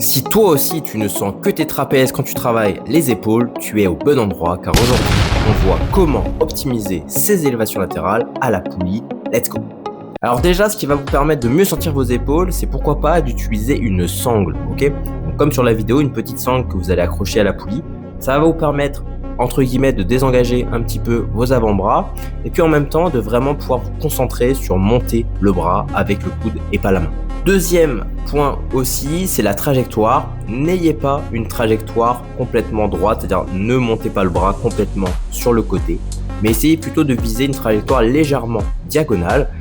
Si toi aussi tu ne sens que tes trapèzes quand tu travailles les épaules, tu es au bon endroit car aujourd'hui on voit comment optimiser ces élévations latérales à la poulie. Let's go! Alors déjà, ce qui va vous permettre de mieux sentir vos épaules, c'est pourquoi pas d'utiliser une sangle, ok? Donc comme sur la vidéo, une petite sangle que vous allez accrocher à la poulie, ça va vous permettre entre guillemets de désengager un petit peu vos avant-bras et puis en même temps de vraiment pouvoir vous concentrer sur monter le bras avec le coude et pas la main. Deuxième point aussi, c'est la trajectoire. N'ayez pas une trajectoire complètement droite, c'est-à-dire ne montez pas le bras complètement sur le côté, mais essayez plutôt de viser une trajectoire légèrement diagonale.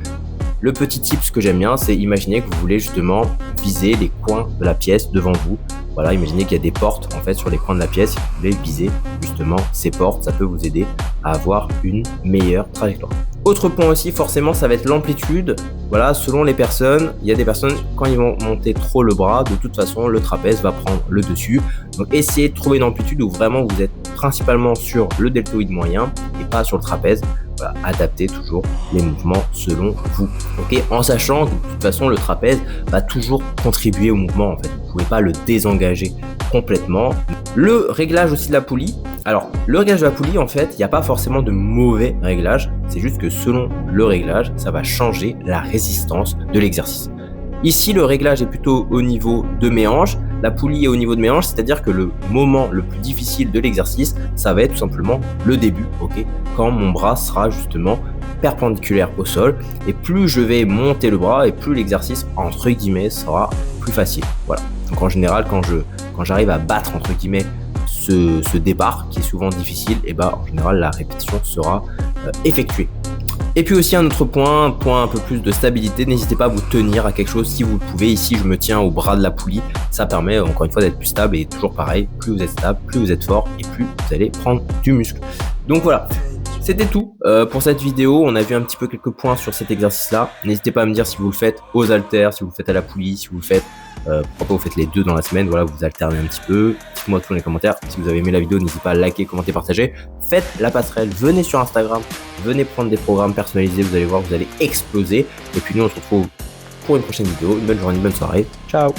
Le petit tips que j'aime bien, c'est imaginer que vous voulez justement viser les coins de la pièce devant vous. Voilà, imaginez qu'il y a des portes en fait sur les coins de la pièce. Si vous voulez viser justement ces portes, ça peut vous aider à avoir une meilleure trajectoire. Autre point aussi, forcément, ça va être l'amplitude. Voilà, selon les personnes, il y a des personnes, quand ils vont monter trop le bras, de toute façon, le trapèze va prendre le dessus. Donc, essayez de trouver une amplitude où vraiment vous êtes principalement sur le deltoïde moyen et pas sur le trapèze. Voilà, adaptez toujours les mouvements selon vous. Ok, en sachant que de toute façon, le trapèze va toujours contribuer au mouvement. En fait, vous ne pouvez pas le désengager complètement. Le réglage aussi de la poulie. Alors, le réglage de la poulie, en fait, il n'y a pas forcément de mauvais réglage. C'est juste que selon le réglage, ça va changer la résistance de l'exercice. Ici, le réglage est plutôt au niveau de mes hanches. La poulie est au niveau de mes hanches, c'est-à-dire que le moment le plus difficile de l'exercice, ça va être tout simplement le début, ok, quand mon bras sera justement perpendiculaire au sol. Et plus je vais monter le bras, et plus l'exercice, entre guillemets, sera plus facile. Voilà. Donc en général, quand j'arrive à battre, entre guillemets, ce départ qui est souvent difficile, et ben en général la répétition sera effectuée. Et puis aussi un autre point, un point un peu plus de stabilité, n'hésitez pas à vous tenir à quelque chose si vous le pouvez. Ici je me tiens au bras de la poulie, ça permet encore une fois d'être plus stable et toujours pareil, plus vous êtes stable, plus vous êtes fort et plus vous allez prendre du muscle. Donc voilà, c'était tout pour cette vidéo. On a vu un petit peu quelques points sur cet exercice-là. N'hésitez pas à me dire si vous le faites aux haltères, si vous le faites à la poulie, si vous le faites, pourquoi pas vous faites les deux dans la semaine. Voilà, vous alternez un petit peu. Dites-moi tout dans les commentaires. Si vous avez aimé la vidéo, n'hésitez pas à liker, commenter, partager. Faites la passerelle, venez sur Instagram, venez prendre des programmes personnalisés. Vous allez voir, vous allez exploser. Et puis nous, on se retrouve pour une prochaine vidéo. Une bonne journée, une bonne soirée. Ciao!